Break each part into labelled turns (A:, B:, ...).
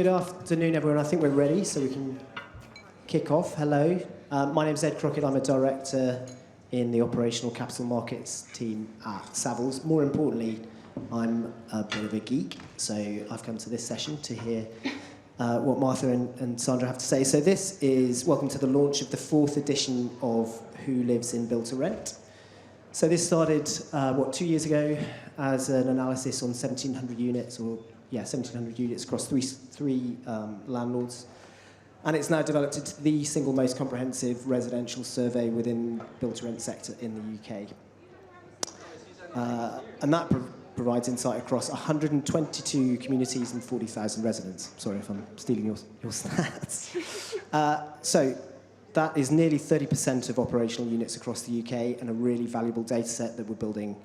A: Good afternoon, everyone. I think we're ready, so we can kick off. Hello. My name's Ed Crockett. I'm a director in the operational capital markets team at Savills. More importantly, I'm a bit of a geek, so I've come to this session to hear what Martha and Sandra have to say. So this is welcome to the launch of the 4th edition of Who Lives in Build to Rent. So this started, 2 years ago as an analysis on 1,700 units, 1,700 units across three landlords. And it's now developed into the single most comprehensive residential survey within build-to-rent sector in the UK. And that provides insight across 122 communities and 40,000 residents. Sorry if I'm stealing your stats. So that is nearly 30% of operational units across the UK and a really valuable data set that we're building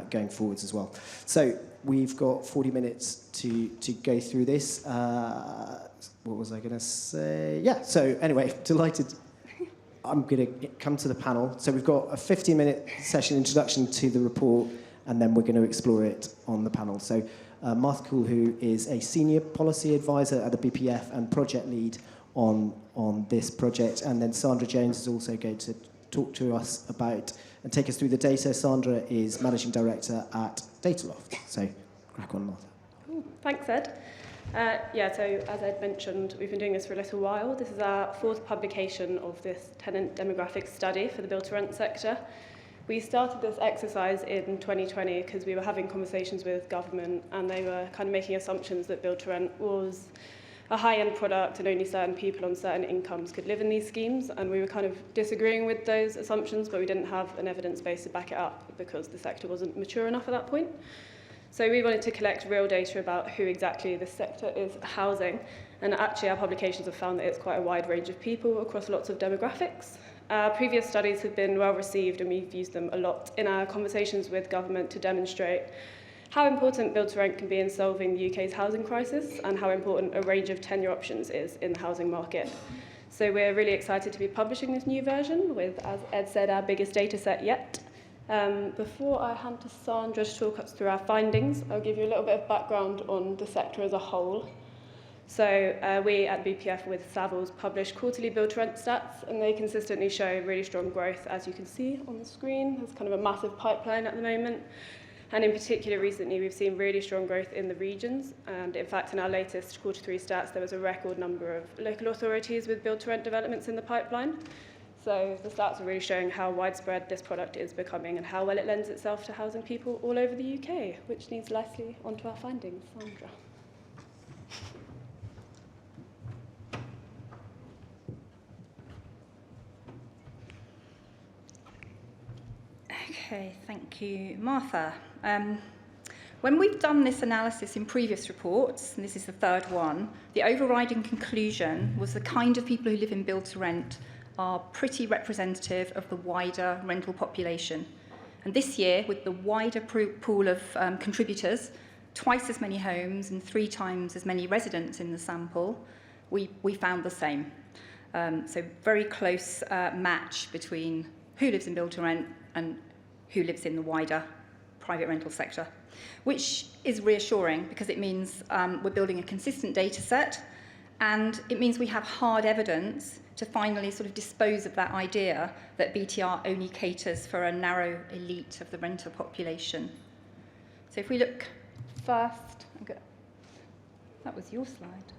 A: going forwards as well. So we've got 40 minutes to go through this. What was I going to say? Yeah, so anyway, delighted. I'm going to come to the panel. So we've got a 15-minute session introduction to the report, and then we're going to explore it on the panel. So Martha Cool, who is a senior policy advisor at the BPF and project lead on this project, and then Sandra Jones is also going to talk to us about and take us through the data. Sandra is managing director at Dataloft. So crack on, Martha.
B: Thanks, Ed. So as Ed mentioned, we've been doing this for a little while. This is our 4th publication of this tenant demographic study for the build-to-rent sector. We started this exercise in 2020 because we were having conversations with government and they were kind of making assumptions that build-to-rent was a high-end product and only certain people on certain incomes could live in these schemes, and we were kind of disagreeing with those assumptions, but we didn't have an evidence base to back it up because the sector wasn't mature enough at that point. So we wanted to collect real data about who exactly this sector is housing, and actually our publications have found that it's quite a wide range of people across lots of demographics. Previous studies have been well received and we've used them a lot in our conversations with government to demonstrate how important build-to-rent can be in solving the UK's housing crisis and how important a range of tenure options is in the housing market. So we're really excited to be publishing this new version with, as Ed said, our biggest data set yet. Before I hand to Sandra to talk us through our findings, I'll give you a little bit of background on the sector as a whole. So we at BPF with Savills publish quarterly build-to-rent stats, and they consistently show really strong growth, as you can see on the screen. There's kind of a massive pipeline at the moment. And in particular, recently, we've seen really strong growth in the regions. And in fact, in our latest Q3 stats, there was a record number of local authorities with build-to-rent developments in the pipeline. So the stats are really showing how widespread this product is becoming and how well it lends itself to housing people all over the UK, which leads nicely onto our findings. Sandra.
C: Okay, thank you, Martha. When we've done this analysis in previous reports, and this is the 3rd one, the overriding conclusion was the kind of people who live in build-to-rent are pretty representative of the wider rental population. And this year, with the wider pool of contributors, twice as many homes and 3 times as many residents in the sample, we found the same. So very close match between who lives in build-to-rent and who lives in the wider private rental sector, which is reassuring because it means we're building a consistent data set, and it means we have hard evidence to finally sort of dispose of that idea that BTR only caters for a narrow elite of the renter population. So if we look first, that was your slide.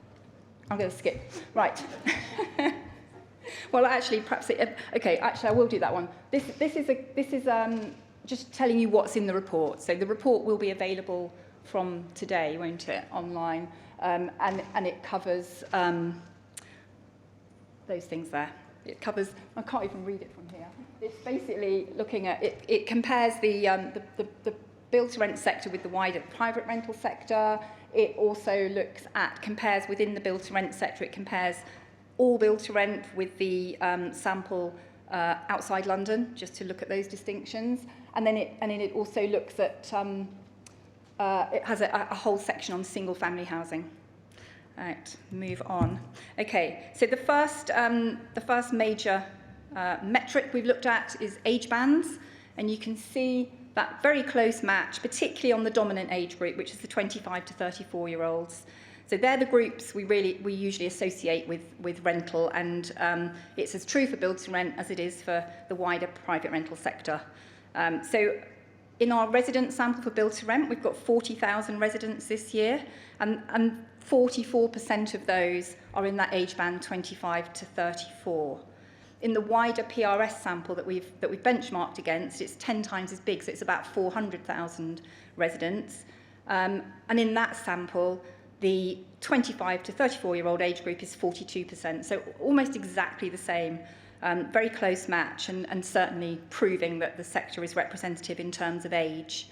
C: I'm going to skip. Right. Well, actually, perhaps I will do that one. This is just telling you what's in the report. So the report will be available from today, won't it, online, and it covers those things there. It covers. I can't even read it from here. It's basically looking at it. It compares the build-to-rent sector with the wider private rental sector. It also compares within the build-to-rent sector. It compares all build-to-rent with the sample outside London, just to look at those distinctions. And then it also looks at, it has a whole section on single-family housing. Right, move on. Okay, so the first major metric we've looked at is age bands, and you can see that very close match, particularly on the dominant age group, which is the 25 to 34-year-olds. So they're the groups we usually associate with rental, and it's as true for build to rent as it is for the wider private rental sector. So in our resident sample for build to rent, we've got 40,000 residents this year, and 44% of those are in that age band 25 to 34. In the wider PRS sample that we've benchmarked against, it's 10 times as big, so it's about 400,000 residents. And in that sample, the 25 to 34-year-old age group is 42%, so almost exactly the same. Very close match, and certainly proving that the sector is representative in terms of age.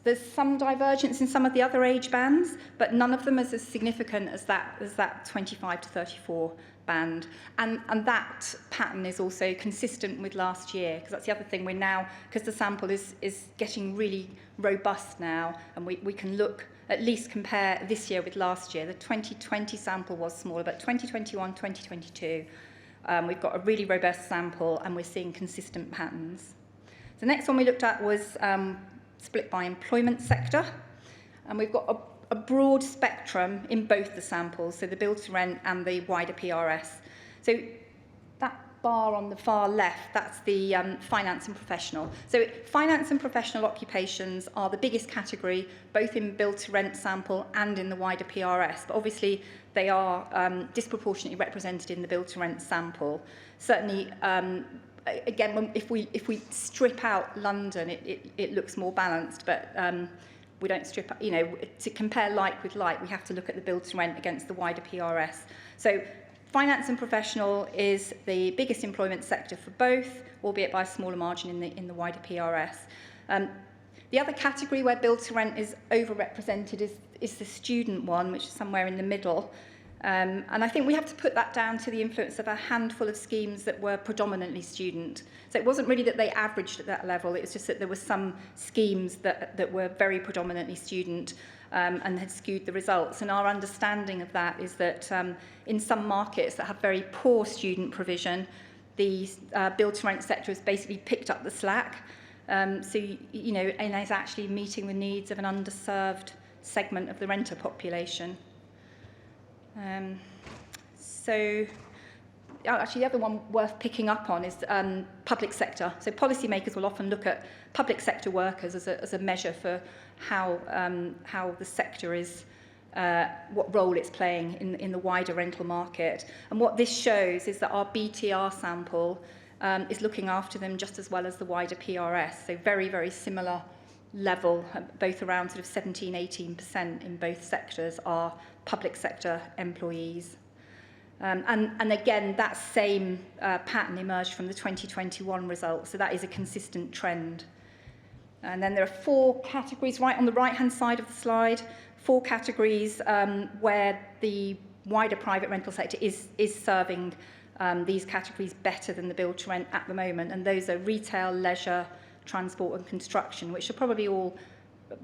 C: There's some divergence in some of the other age bands, but none of them is as significant as that 25 to 34 band. And that pattern is also consistent with last year, because that's the other thing. We're now, because the sample is getting really robust now, and we can look, at least compare this year with last year. The 2020 sample was smaller, but 2021, 2022, we've got a really robust sample, and we're seeing consistent patterns. The next one we looked at was split by employment sector, and we've got a broad spectrum in both the samples, so the build to rent and the wider PRS. So that bar on the far left, that's the finance and professional. So finance and professional occupations are the biggest category, both in build to rent sample and in the wider PRS, but obviously they are disproportionately represented in the build to rent sample. Certainly, again, if we strip out London, it looks more balanced, but we don't strip out, to compare like with like, we have to look at the build to rent against the wider PRS. So finance and professional is the biggest employment sector for both, albeit by a smaller margin in the wider PRS. The other category where build to rent is overrepresented is the student one, which is somewhere in the middle. And I think we have to put that down to the influence of a handful of schemes that were predominantly student. So it wasn't really that they averaged at that level, it was just that there were some schemes that were very predominantly student and had skewed the results. And our understanding of that is that in some markets that have very poor student provision, the build to rent sector has basically picked up the slack. And is actually meeting the needs of an underserved segment of the renter population. Actually, the other one worth picking up on is public sector. So policymakers will often look at public sector workers as a measure for how the sector is, what role it's playing in the wider rental market. And what this shows is that our BTR sample is looking after them just as well as the wider PRS. So very, very similar level, both around sort of 17-18% in both sectors are public sector employees. And again, that same pattern emerged from the 2021 results, so that is a consistent trend. And then there are 4 categories right on the right-hand side of the slide, 4 categories where the wider private rental sector is serving these categories better than the build to rent at the moment, and those are retail, leisure, transport and construction, which are probably all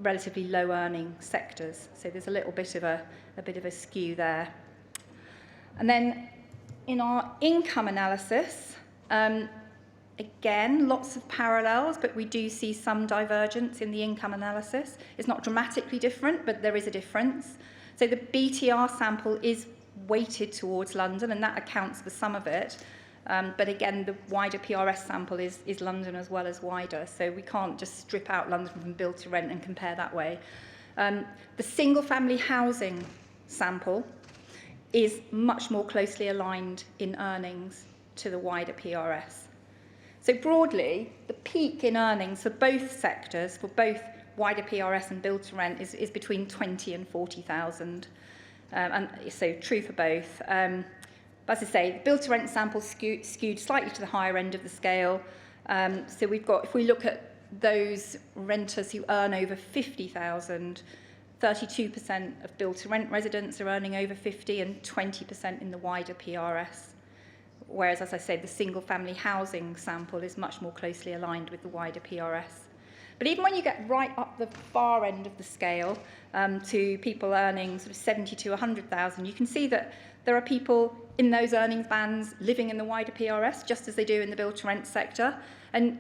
C: relatively low earning sectors. So there's a little bit of a skew there. And then in our income analysis, again, lots of parallels, but we do see some divergence in the income analysis. It's not dramatically different, but there is a difference. So the BTR sample is weighted towards London, and that accounts for some of it. But again, the wider PRS sample is London as well as wider, so we can't just strip out London from build to rent and compare that way. The single family housing sample is much more closely aligned in earnings to the wider PRS. So broadly, the peak in earnings for both sectors, for both wider PRS and build to rent, is between 20 and 40,000. And so true for both. But as I say, the build to rent sample skewed slightly to the higher end of the scale. So we've got, if we look at those renters who earn over 50,000, 32% of build to rent residents are earning over 50 and 20% in the wider PRS. Whereas, as I say, the single family housing sample is much more closely aligned with the wider PRS. But even when you get right up the far end of the scale to people earning sort of 70 to 100,000, you can see that there are people in those earnings bands living in the wider PRS, just as they do in the build to rent sector. And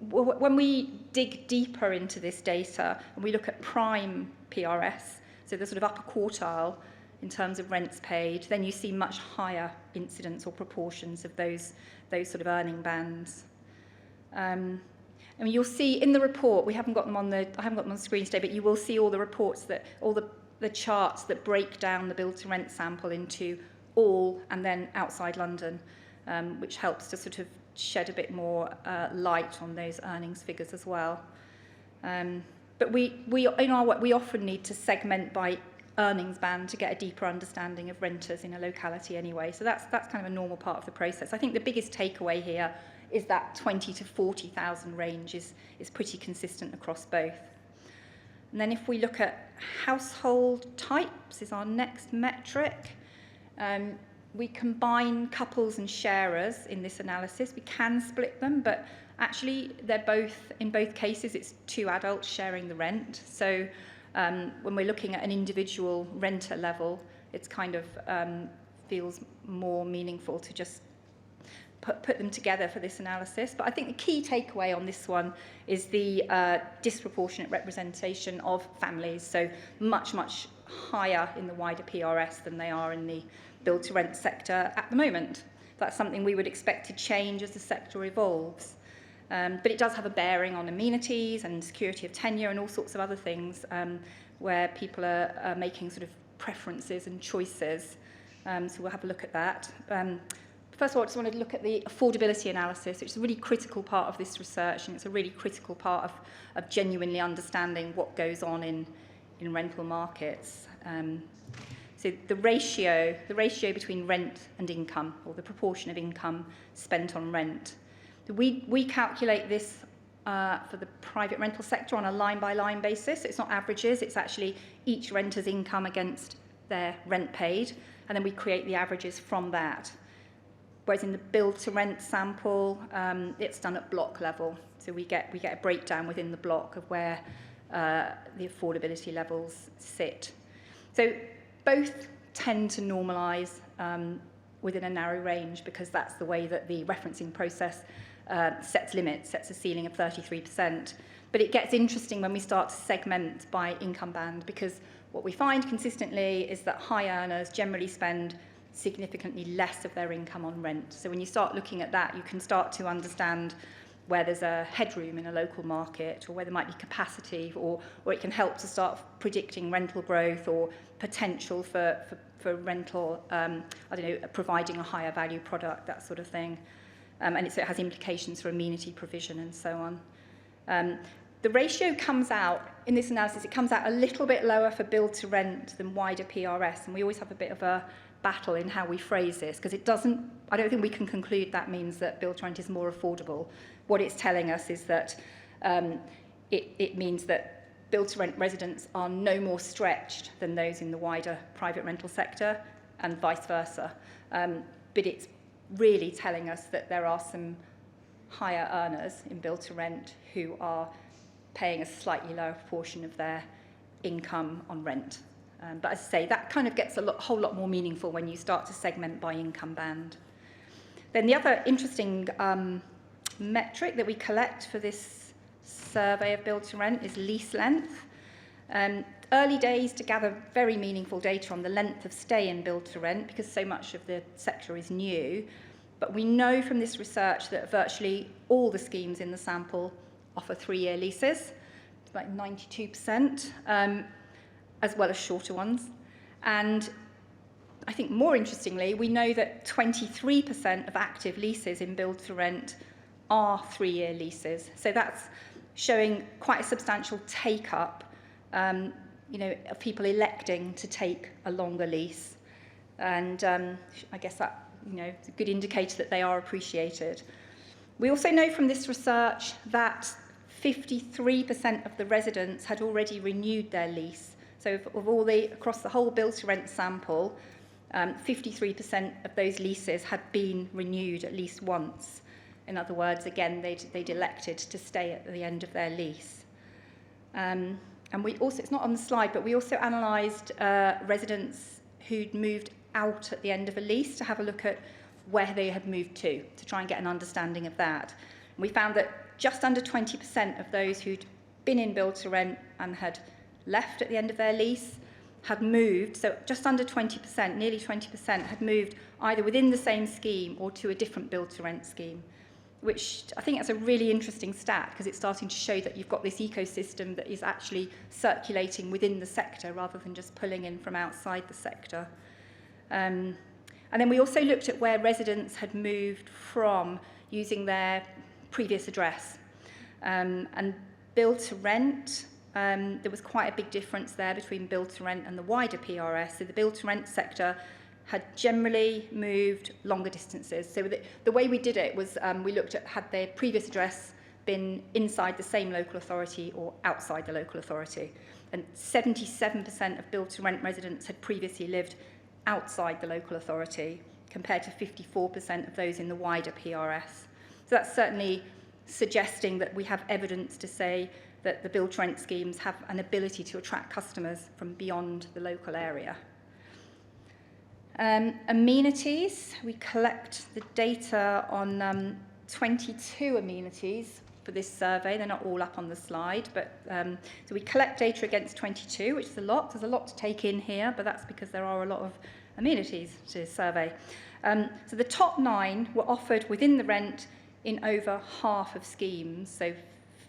C: when we dig deeper into this data and we look at prime PRS, so the sort of upper quartile, in terms of rents paid, then you see much higher incidence or proportions of those sort of earning bands. I mean, you'll see in the report, I haven't got them on the screen today, but you will see all the reports that, all the charts that break down the build to rent sample into all and then outside London, which helps to sort of shed a bit more light on those earnings figures as well. But we in our work, we often need to segment by earnings band to get a deeper understanding of renters in a locality anyway. So that's kind of a normal part of the process. I think the biggest takeaway here is that 20 to 40,000 range is pretty consistent across both. And then if we look at household types is our next metric. We combine couples and sharers in this analysis. We can split them, but actually they're both, in both cases, it's two adults sharing the rent. So when we're looking at an individual renter level, it's kind of feels more meaningful to just put them together for this analysis. But I think the key takeaway on this one is the disproportionate representation of families. So much, much higher in the wider PRS than they are in the build-to-rent sector at the moment. That's something we would expect to change as the sector evolves. But it does have a bearing on amenities and security of tenure and all sorts of other things where people are making sort of preferences and choices. So we'll have a look at that. First of all, I just wanted to look at the affordability analysis, which is a really critical part of this research, and it's a really critical part of genuinely understanding what goes on in rental markets. So the ratio between rent and income, or the proportion of income spent on rent. We calculate this for the private rental sector on a line-by-line basis. It's not averages, it's actually each renter's income against their rent paid, and then we create the averages from that. Whereas in the build-to-rent sample, it's done at block level. So we get a breakdown within the block of where the affordability levels sit. So both tend to normalise within a narrow range because that's the way that the referencing process sets limits, sets a ceiling of 33%. But it gets interesting when we start to segment by income band, because what we find consistently is that high earners generally spend significantly less of their income on rent. So when you start looking at that, you can start to understand where there's a headroom in a local market, or where there might be capacity, or it can help to start predicting rental growth or potential for rental, providing a higher value product, that sort of thing. And so it has implications for amenity provision and so on. The ratio comes out, in this analysis, it comes out a little bit lower for build to rent than wider PRS, and we always have a bit of a battle in how we phrase this, because I don't think we can conclude that means that build to rent is more affordable. What it's telling us is that it means that build to rent residents are no more stretched than those in the wider private rental sector, and vice versa. But it's really telling us that there are some higher earners in build to rent who are paying a slightly lower proportion of their income on rent. But as I say, that kind of gets a whole lot more meaningful when you start to segment by income band. Then the other interesting metric that we collect for this survey of build to rent is lease length. Early days to gather very meaningful data on the length of stay in build to rent, because so much of the sector is new. But we know from this research that virtually all the schemes in the sample offer 3-year leases, like 92%. As well as shorter ones. And I think more interestingly, we know that 23% of active leases in build to rent are 3-year leases. So that's showing quite a substantial take-up, of people electing to take a longer lease. And I guess that, it's a good indicator that they are appreciated. We also know from this research that 53% of the residents had already renewed their lease. So across the whole build-to-rent sample, 53% of those leases had been renewed at least once. In other words, again, they'd elected to stay at the end of their lease. And we also, it's not on the slide, but we also analysed residents who'd moved out at the end of a lease to have a look at where they had moved to try and get an understanding of that. And we found that just under 20% of those who'd been in build-to-rent and had left at the end of their lease had moved, so just under 20%, nearly 20%, had moved either within the same scheme or to a different build-to-rent scheme, which I think that's a really interesting stat because it's starting to show that you've got this ecosystem that is actually circulating within the sector rather than just pulling in from outside the sector. And then we also looked at where residents had moved from using their previous address. And build-to-rent, there was quite a big difference there between build-to-rent and the wider PRS. So the build-to-rent sector had generally moved longer distances. So the way we did it was we looked at had their previous address been inside the same local authority or outside the local authority. And 77% of build-to-rent residents had previously lived outside the local authority compared to 54% of those in the wider PRS. So that's certainly suggesting that we have evidence to say that the build-to-rent schemes have an ability to attract customers from beyond the local area. Amenities, we collect the data on 22 amenities for this survey. They're not all up on the slide, but so we collect data against 22, which is a lot. There's a lot to take in here, but that's because there are a lot of amenities to survey. So the top 9 were offered within the rent in over half of schemes. So,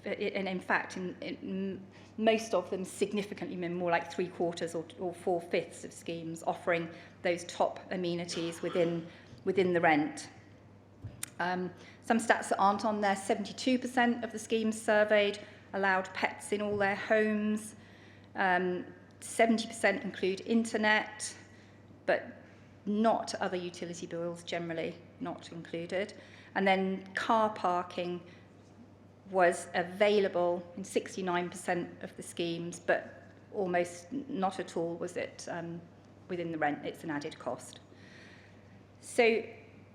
C: and in fact, in most of them significantly more like 3/4 or 4/5 of schemes offering those top amenities within the rent. Some stats that aren't on there, 72% of the schemes surveyed allowed pets in all their homes. 70% include internet, but not other utility bills, generally not included. And then car parking was available in 69% of the schemes, but almost not at all was it within the rent. It's an added cost. So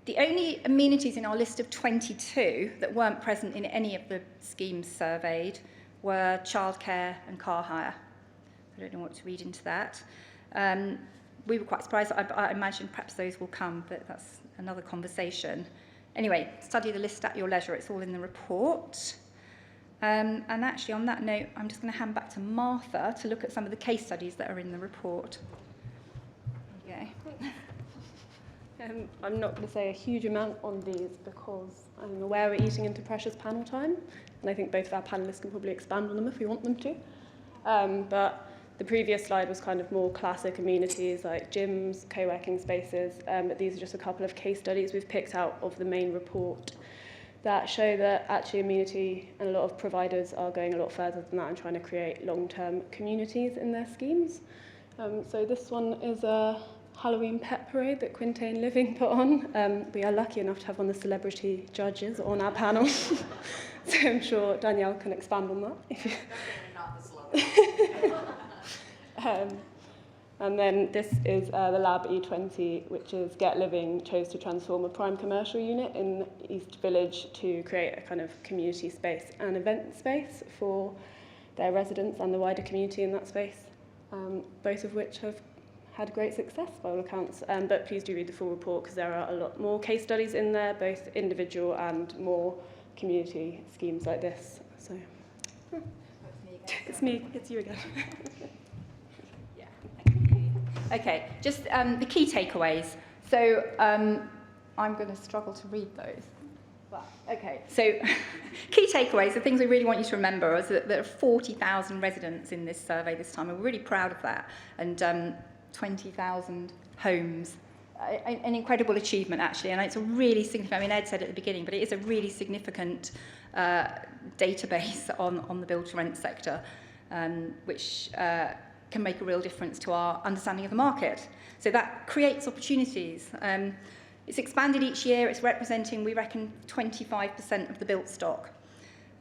C: the only amenities in our list of 22 that weren't present in any of the schemes surveyed were childcare and car hire. I don't know what to read into that. We were quite surprised. I imagine perhaps those will come, but that's another conversation. Anyway, study the list at your leisure. It's all in the report. And actually, on that note, I'm just going to hand back to Martha to look at some of the case studies that are in the report. Okay.
B: I'm not going to say a huge amount on these because I'm aware we're eating into precious panel time, and I think both of our panellists can probably expand on them if we want them to. But the previous slide was kind of more classic amenities like gyms, co-working spaces, but these are just a couple of case studies we've picked out of the main report that show that actually amenity and a lot of providers are going a lot further than that and trying to create long-term communities in their schemes. So this one is a Halloween pet parade that Quintain Living put on. We are lucky enough to have one of the celebrity judges on our panel. So I'm sure Danielle can expand on that. Definitely not the celebrity. And then this is the Lab E20, which is Get Living chose to transform a prime commercial unit in East Village to create a kind of community space and event space for their residents and the wider community in that space, both of which have had great success by all accounts. But please do read the full report because there are a lot more case studies in there, both individual and more community schemes like this. So it's me, it's you again.
C: Okay, just the key takeaways. So I'm going to struggle to read those. But, okay, so key takeaways, the things we really want you to remember is that there are 40,000 residents in this survey this time, and we're really proud of that, and 20,000 homes. An incredible achievement, actually, and it's a really significant, I mean, Ed said at the beginning, but it is a really significant database on the build-to-rent sector, which can make a real difference to our understanding of the market. So that creates opportunities. It's expanded each year. It's representing, we reckon, 25% of the built stock.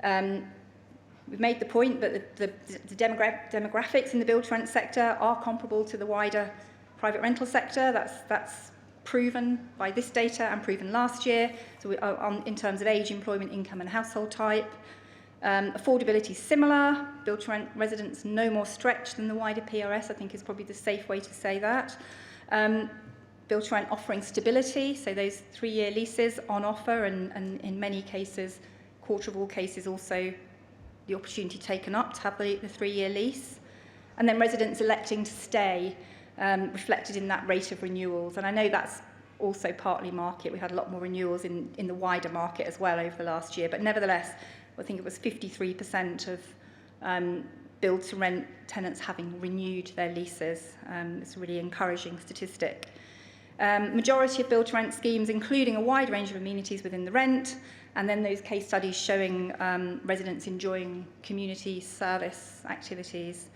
C: We've made the point that the demographics in the build-to-rent sector are comparable to the wider private rental sector. That's proven by this data and proven last year. So in terms of age, employment, income, and household type. Affordability is similar. Build-to-rent residents no more stretched than the wider PRS, I think is probably the safe way to say that. Build-to-rent offering stability, so those 3-year leases on offer, and in many cases, quarter of all cases also the opportunity taken up to have the 3-year lease. and then residents electing to stay, reflected in that rate of renewals. And I know that's also partly market. We had a lot more renewals in the wider market as well over the last year, but nevertheless, I think it was 53% of build-to-rent tenants having renewed their leases. It's a really encouraging statistic. Majority of build-to-rent schemes, including a wide range of amenities within the rent, and then those case studies showing residents enjoying community service activities.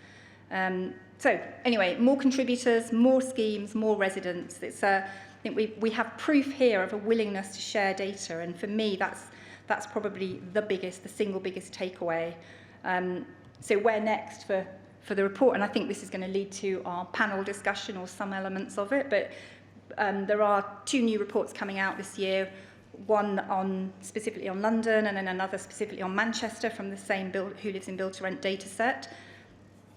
C: So anyway, more contributors, more schemes, more residents. I think we have proof here of a willingness to share data, and for me, that's probably the single biggest takeaway. So where next for the report? And I think this is going to lead to our panel discussion or some elements of it, but there are 2 new reports coming out this year, one specifically on London and then another specifically on Manchester from the same Who Lives in Build to Rent data set.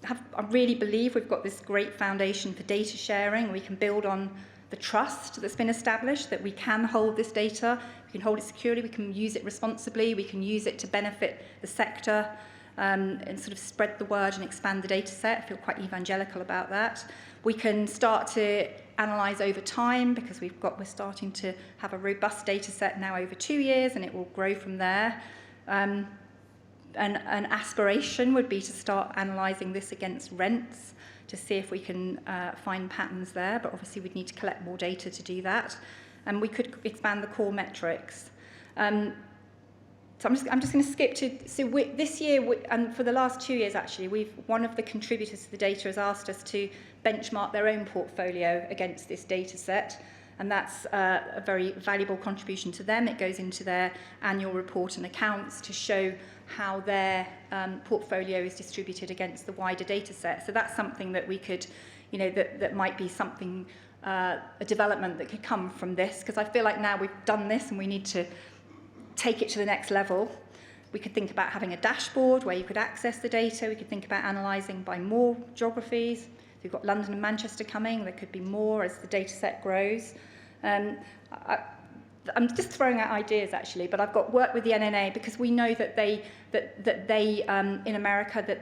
C: I really believe we've got this great foundation for data sharing. We can build on the trust that's been established, that we can hold this data, we can hold it securely, we can use it responsibly, we can use it to benefit the sector, and sort of spread the word and expand the data set. I feel quite evangelical about that. We can start to analyse over time, because we're starting to have a robust data set now over 2 years, and it will grow from there. An aspiration would be to start analysing this against rents to see if we can find patterns there, but obviously we'd need to collect more data to do that. And we could expand the core metrics. So I'm just going to skip to, this year, and for the last 2 years actually, one of the contributors to the data has asked us to benchmark their own portfolio against this data set, and that's a very valuable contribution to them. It goes into their annual report and accounts to show how their portfolio is distributed against the wider data set. So that's something that we could, that might be something, a development that could come from this, because I feel like now we've done this and we need to take it to the next level. We could think about having a dashboard where you could access the data. We could think about analysing by more geographies. So we've got London and Manchester coming. There could be more as the data set grows. I'm just throwing out ideas actually, but I've got work with the NNA, because we know that they in America, that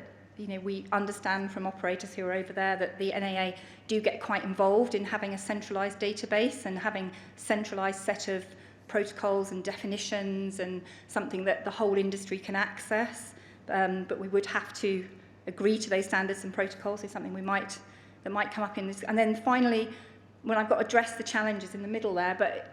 C: we understand from operators who are over there that the NAA do get quite involved in having a centralised database and having centralised set of protocols and definitions and something that the whole industry can access, but we would have to agree to those standards and protocols. So something that might come up in this. And then finally, when I've got to address the challenges in the middle there, but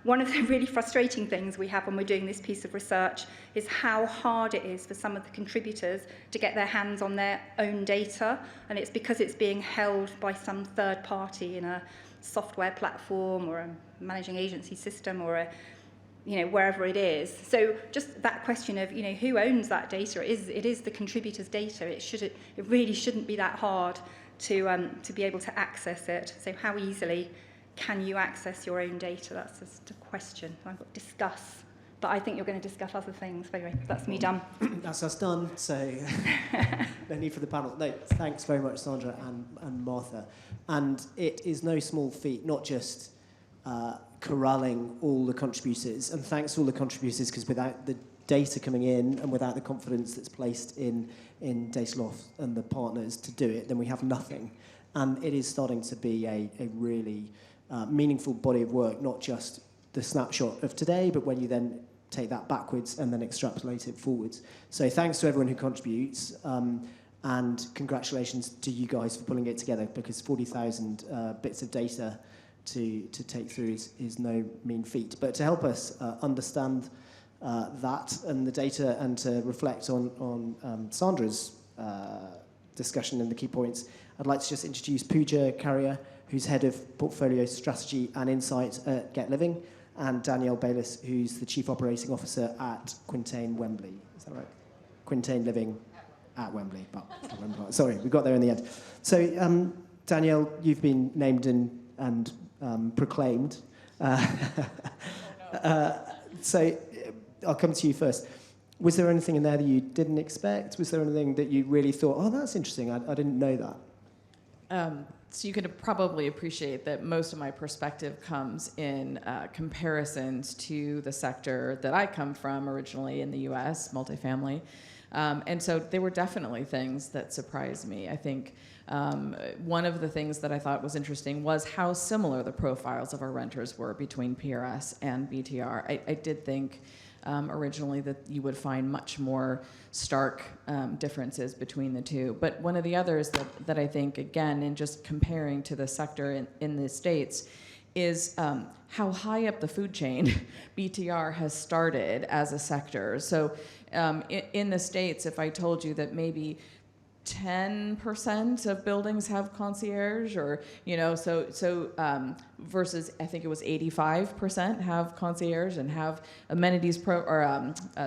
C: one of the really frustrating things we have when we're doing this piece of research is how hard it is for some of the contributors to get their hands on their own data, and it's because it's being held by some third party in a software platform or a managing agency system or a, wherever it is. So just that question of, who owns that data? It is the contributor's data. It really shouldn't be that hard to be able to access it. So how easily can you access your own data? That's just a question. I've got to discuss, but I think you're going to discuss other things. But anyway, that's me done.
A: That's us done, so no need for the panel. No, thanks very much, Sandra and Martha. And it is no small feat, not just corralling all the contributors, and thanks to all the contributors, because without the data coming in and without the confidence that's placed in Dataloft and the partners to do it, then we have nothing. And it is starting to be a really meaningful body of work, not just the snapshot of today, but when you then take that backwards and then extrapolate it forwards. So thanks to everyone who contributes, and congratulations to you guys for pulling it together, because 40,000 bits of data to take through is no mean feat. But to help us understand that and the data, and to reflect on Sandra's discussion and the key points, I'd like to just introduce Pooja Carrier, who's Head of Portfolio Strategy and Insight at Get Living, and Danielle Bayliss, who's the Chief Operating Officer at Quintain Wembley. Is that right? Quintain Living at Wembley. But sorry, we got there in the end. So, Danielle, you've been named and proclaimed. So I'll come to you first. Was there anything in there that you didn't expect? Was there anything that you really thought, oh, that's interesting, I didn't know that?
D: So you can probably appreciate that most of my perspective comes in comparisons to the sector that I come from originally in the US, multifamily. And so they were definitely things that surprised me. I think one of the things that I thought was interesting was how similar the profiles of our renters were between PRS and BTR. I did think originally that you would find much more stark differences between the two. But one of the others that I think, again, in just comparing to the sector in the States, is how high up the food chain BTR has started as a sector. So in the States, if I told you that maybe 10% of buildings have concierge, or versus I think it was 85% have concierge and have amenities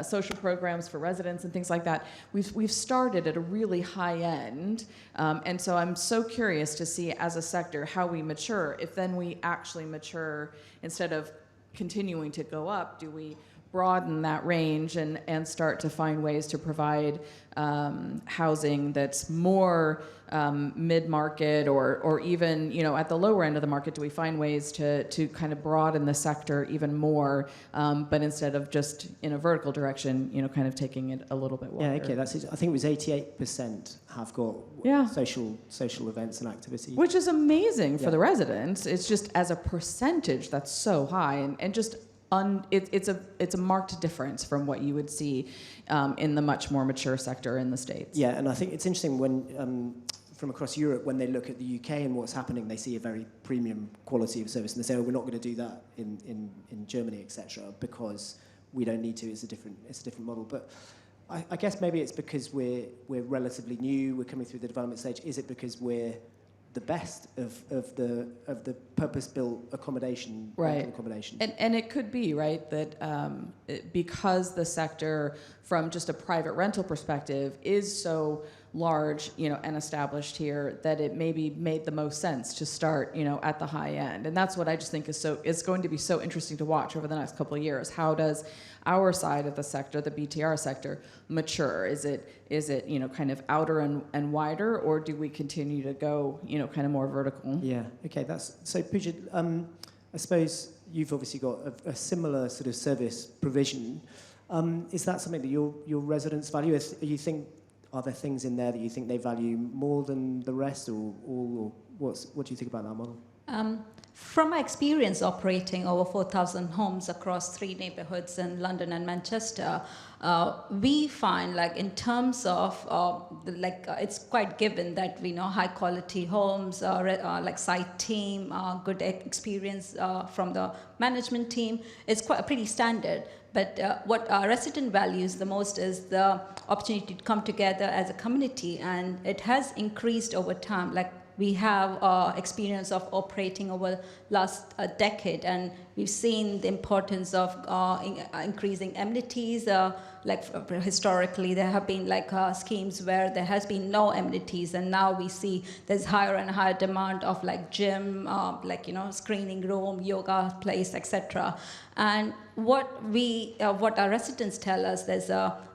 D: social programs for residents and things like that. We've started at a really high end, and so I'm so curious to see as a sector how we mature. If then we actually mature, instead of continuing to go up, do we broaden that range and start to find ways to provide housing that's more mid-market, or even at the lower end of the market? Do we find ways to kind of broaden the sector even more, but instead of just in a vertical direction, kind of taking it a little bit wider?
A: Yeah, okay, that's it. I think it was 88% have got social events and activities.
D: Which is amazing for the residents. It's just as a percentage that's so high, and just it's a marked difference from what you would see in the much more mature sector in the States.
A: Yeah, and I think it's interesting when from across Europe, when they look at the UK and what's happening, they see a very premium quality of service, and they say, "Oh, we're not going to do that in Germany, etc., because we don't need to. It's a different model." But I guess maybe it's because we're relatively new. We're coming through the development stage. Is it because we're the best of the purpose-built accommodation,
D: right?
A: Accommodation,
D: and it could be right that because the sector, from just a private rental perspective, is so large, and established here, that it maybe made the most sense to start, at the high end. And that's what I just think is going to be so interesting to watch over the next couple of years. How does our side of the sector, the BTR sector, mature? Is it kind of outer and wider, or do we continue to go, kind of more vertical?
A: Yeah. Okay. That's so. Pooja, I suppose you've obviously got a similar sort of service provision. Is that something that your residents value? Are there things in there that you think they value more than the rest, or what do you think about that model?
E: From my experience operating over 4,000 homes across 3 neighborhoods in London and Manchester, we find, like, in terms of it's quite given that we know high quality homes, like site team, good experience from the management team. It's quite pretty standard. But what our resident values the most is the opportunity to come together as a community, and it has increased over time. Like, we have experience of operating over last decade, and we've seen the importance of increasing amenities. Historically, there have been schemes where there has been no amenities, and now we see there's higher and higher demand of gym, screening room, yoga place, etc. And what our residents tell us,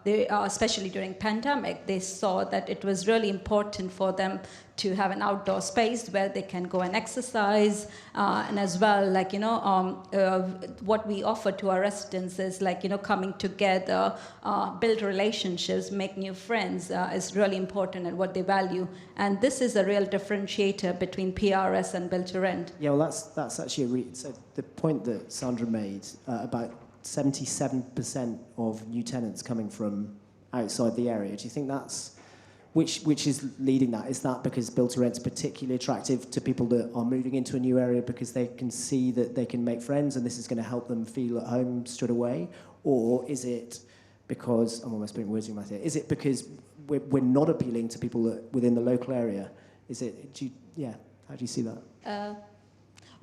E: especially during pandemic, they saw that it was really important for them to have an outdoor space where they can go and exercise, and as well, what we offer to our residents is coming together, build relationships, make new friends is really important and what they value. And this is a real differentiator between PRS and Build to Rent.
A: Yeah, well, that's actually so the point that Sandra made about 77% of new tenants coming from outside the area. Do you think that's which is leading that? Is that because Build to Rent's particularly attractive to people that are moving into a new area because they can see that they can make friends and this is going to help them feel at home straight away? Or is it because, I'm almost putting words in my mouth here, is it because we're not appealing to people within the local area? How do you see that?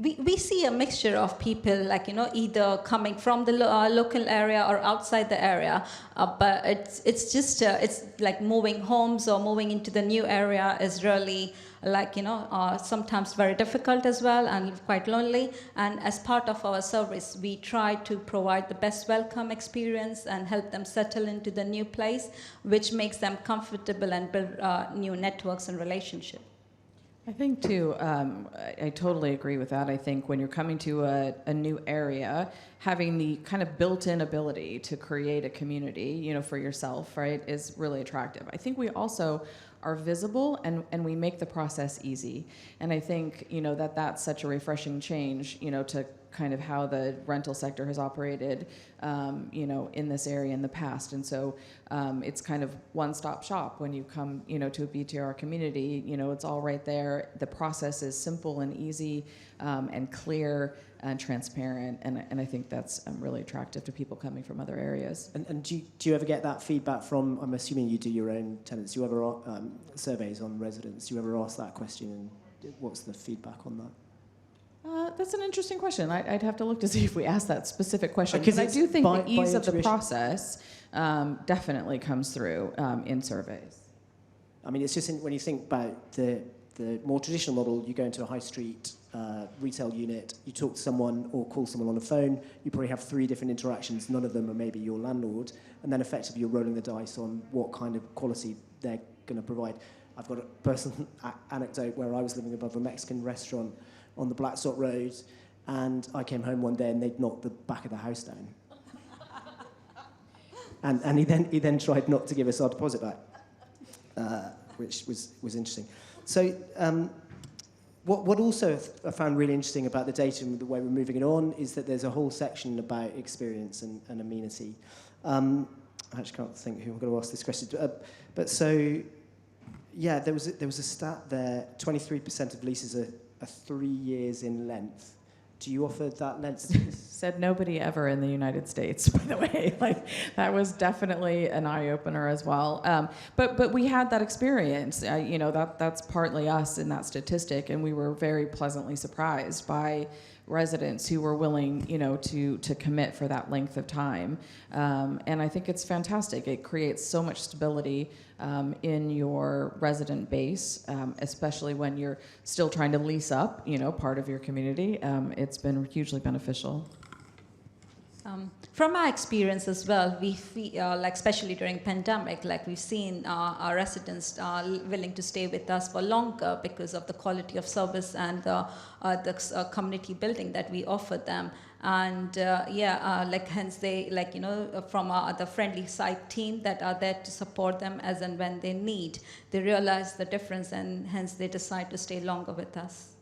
E: We see a mixture of people, either coming from the local area or outside the area, but it's just it's like moving homes or moving into the new area is really sometimes very difficult as well and quite lonely. And as part of our service, we try to provide the best welcome experience and help them settle into the new place, which makes them comfortable and build new networks and relationships.
D: I think too, I totally agree with that. I think when you're coming to a new area, having the kind of built-in ability to create a community, you know, for yourself, right, is really attractive. I think we also are visible and we make the process easy. And I think, you know, that's such a refreshing change, you know, to kind of how the rental sector has operated, you know, in this area in the past. And so it's kind of one-stop shop when you come, you know, to a BTR community. You know, it's all right there. The process is simple and easy and clear and transparent. And I think that's really attractive to people coming from other areas.
A: And do you ever get that feedback from, I'm assuming you do your own tenants, do you ever surveys on residents, do you ever ask that question, and what's the feedback on that?
D: That's an interesting question. I'd have to look to see if we asked that specific question.
A: Because
D: Because I do think
A: by
D: the ease of the
A: intuition.
D: process definitely comes through in surveys.
A: I mean, it's just when you think about the more traditional model, you go into a high street retail unit, you talk to someone or call someone on the phone, you probably have 3 different interactions, none of them are maybe your landlord, and then effectively you're rolling the dice on what kind of quality they're going to provide. I've got a personal anecdote where I was living above a Mexican restaurant on the Blackstock Road, and I came home one day and they'd knocked the back of the house down. and he then tried not to give us our deposit back, which was interesting. So what also I found really interesting about the data and the way we're moving it on is that there's a whole section about experience and amenity. I actually can't think who I'm going to ask this question to. But so, yeah, there was a stat there, 23% of leases are 3 years in length. Do you offer that length?
D: Said nobody ever in the United States, by the way. Like, that was definitely an eye-opener as well. But we had that experience. You know, that's partly us in that statistic, and we were very pleasantly surprised by residents who were willing, you know, to commit for that length of time. And I think it's fantastic. It creates so much stability in your resident base, especially when you're still trying to lease up, you know, part of your community. It's been hugely beneficial.
E: From our experience as well, we feel, like especially during pandemic, like we've seen our residents are willing to stay with us for longer because of the quality of service and the community building that we offer them. And like hence they, like, you know, from our other friendly site team that are there to support them as and when they need, they realize the difference and hence they decide to stay longer with us.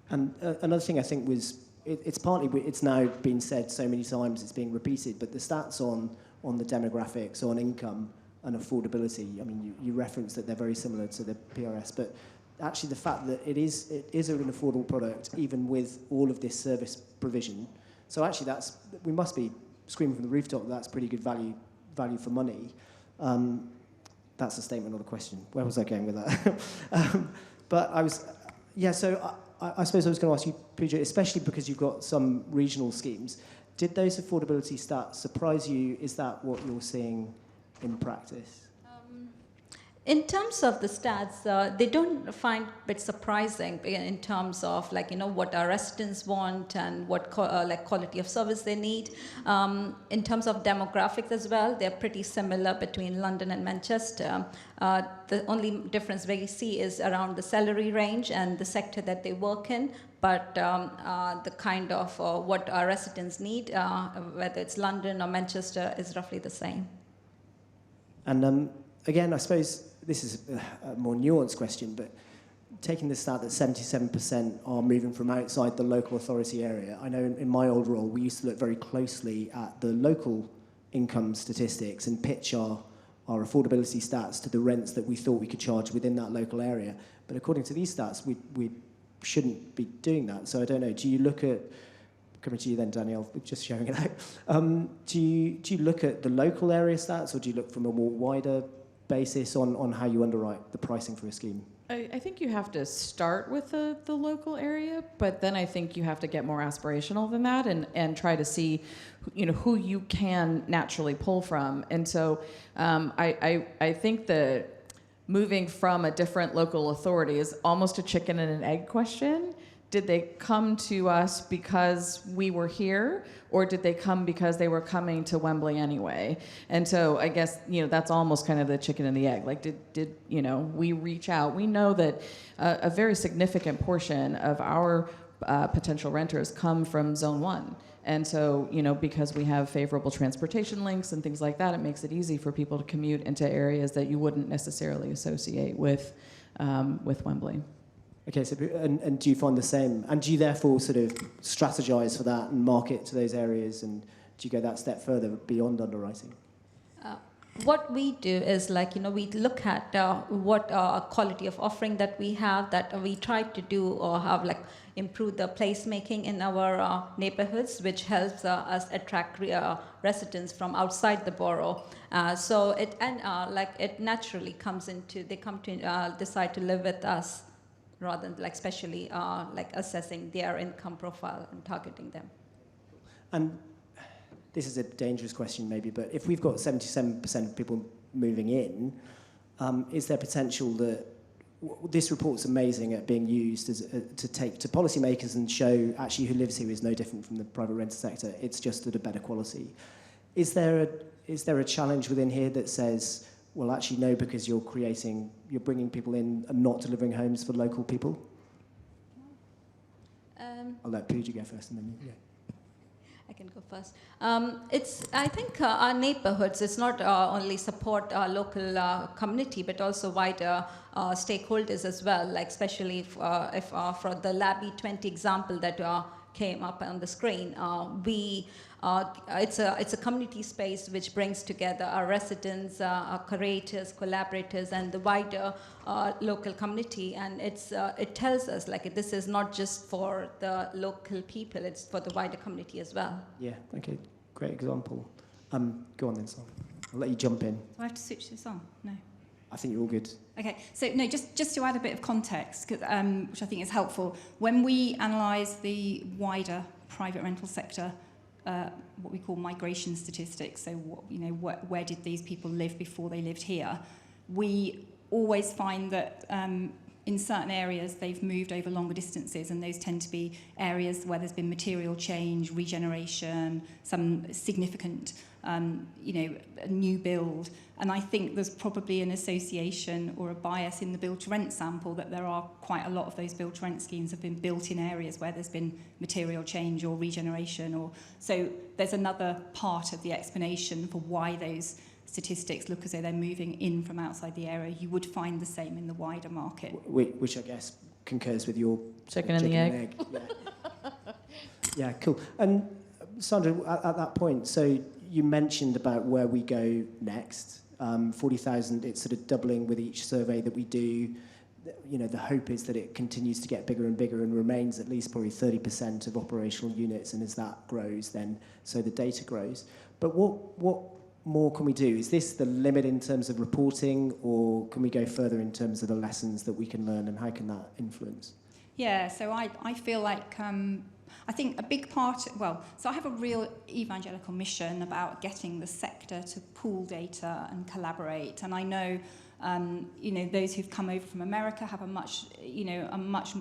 A: And another thing I think was, it's partly, it's now been said so many times, it's being repeated, but the stats on the demographics, on income and affordability, I mean, you referenced that they're very similar to the PRS, but actually the fact that it is an affordable product, even with all of this service provision. So actually we must be screaming from the rooftop, that's pretty good value for money. That's a statement, not a question. Where was I going with that? But I was, yeah, so I suppose I was going to ask you, Pooja, especially because you've got some regional schemes, did those affordability stats surprise you? Is that what you're seeing in practice?
E: In terms of the stats, they don't find it surprising in terms of, like, you know, what our residents want and what like quality of service they need. In terms of demographics as well, they're pretty similar between London and Manchester. The only difference we see is around the salary range and the sector that they work in, but the kind of what our residents need, whether it's London or Manchester, is roughly the same.
A: And again, I suppose this is a more nuanced question, but taking the stat that 77% are moving from outside the local authority area, I know in my old role, we used to look very closely at the local income statistics and pitch our affordability stats to the rents that we thought we could charge within that local area. But according to these stats, we shouldn't be doing that. So I don't know, do you look at, coming to you then, Danielle, just showing it out, do you look at the local area stats, or do you look from a more wider basis on how you underwrite the pricing for a scheme?
D: I think you have to start with the local area, but then I think you have to get more aspirational than that and try to see, you know, who you can naturally pull from. And so I think that moving from a different local authority is almost a chicken and an egg question, did they come to us because we were here, or did they come because they were coming to Wembley anyway? And so I guess, that's almost kind of the chicken and the egg. Like, did we reach out? We know that a very significant portion of our potential renters come from Zone 1. And so, because we have favorable transportation links and things like that, it makes it easy for people to commute into areas that you wouldn't necessarily associate with Wembley.
A: Okay, so and do you find the same? And do you therefore sort of strategize for that and market to those areas? And do you go that step further beyond underwriting?
E: What we do is we look at what quality of offering that we have, that we try to do or have improve the placemaking in our neighborhoods, which helps us attract residents from outside the borough. So it naturally comes into, they come to decide to live with us, rather than especially assessing their income profile and targeting them. And
A: this is a dangerous question maybe, but if we've got 77% of people moving in, is there potential that this report's amazing at being used as to take to policymakers and show actually who lives here is no different from the private rental sector, it's just at a better quality. Is there a challenge within here that says, well, actually, no, because you're bringing people in and not delivering homes for local people? I'll let Pooja go first and then you. Yeah.
E: I can go first. I think our neighborhoods, it's not only support our local community, but also wider stakeholders as well, especially if for the LABI 20 example that came up on the screen, it's a community space which brings together our residents, our curators, collaborators, and the wider local community. And it tells us this is not just for the local people; it's for the wider community as well.
A: Yeah. Okay. Great example. Go on then, Sam. I'll let you jump in.
F: Do I have to switch this on? No.
A: I think you're all good.
F: Okay, so no, just to add a bit of context, which I think is helpful. When we analyse the wider private rental sector, what we call migration statistics, so where did these people live before they lived here, we always find that in certain areas they've moved over longer distances, and those tend to be areas where there's been material change, regeneration, some significant new build. And I think there's probably an association or a bias in the build-to-rent sample that there are quite a lot of those build-to-rent schemes have been built in areas where there's been material change or regeneration. So there's another part of the explanation for why those statistics look as though they're moving in from outside the area. You would find the same in the wider market.
A: Which I guess concurs with your
D: chicken and the egg.
A: Yeah. Yeah, cool. And Sandra, at that point, so you mentioned about where we go next. 40,000, it's sort of doubling with each survey that we do. The hope is that it continues to get bigger and bigger and remains at least probably 30% of operational units, and as that grows, then so the data grows. But what more can we do? Is this the limit in terms of reporting, or can we go further in terms of the lessons that we can learn, and how can that influence?
F: Yeah, so I feel like I think a big part, so I have a real evangelical mission about getting the sector to pool data and collaborate. And I know, those who've come over from America have a much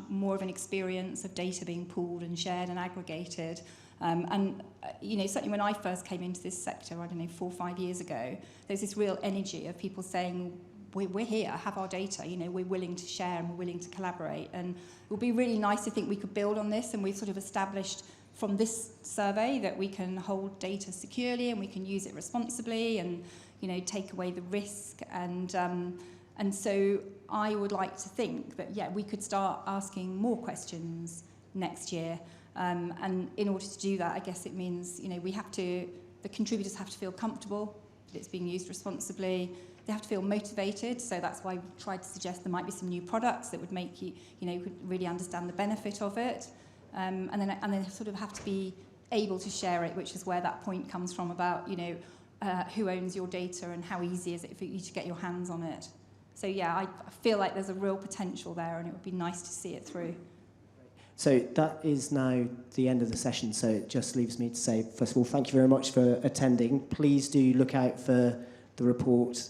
F: more of an experience of data being pooled and shared and aggregated. Certainly when I first came into this sector, 4 or 5 years ago, there's this real energy of people saying, we're here, have our data, we're willing to share and we're willing to collaborate. And it would be really nice to think we could build on this, and we've sort of established from this survey that we can hold data securely and we can use it responsibly and, take away the risk. And so I would like to think that, we could start asking more questions next year. And in order to do that, I guess it means, the contributors have to feel comfortable that it's being used responsibly. They have to feel motivated, so that's why we tried to suggest there might be some new products that would make you could really understand the benefit of it, and then sort of have to be able to share it, which is where that point comes from about who owns your data and how easy is it for you to get your hands on it. So I feel like there's a real potential there, and it would be nice to see it through.
A: So that is now the end of the session. So it just leaves me to say, first of all, thank you very much for attending. Please do look out for the report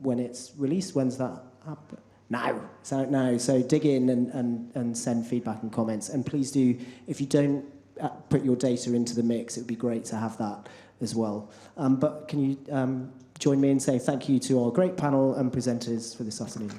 A: when it's released. When's that happen? now. It's out now. So dig in and send feedback and comments. And please do, if you don't put your data into the mix, it would be great to have that as well. But can you join me in saying thank you to our great panel and presenters for this afternoon.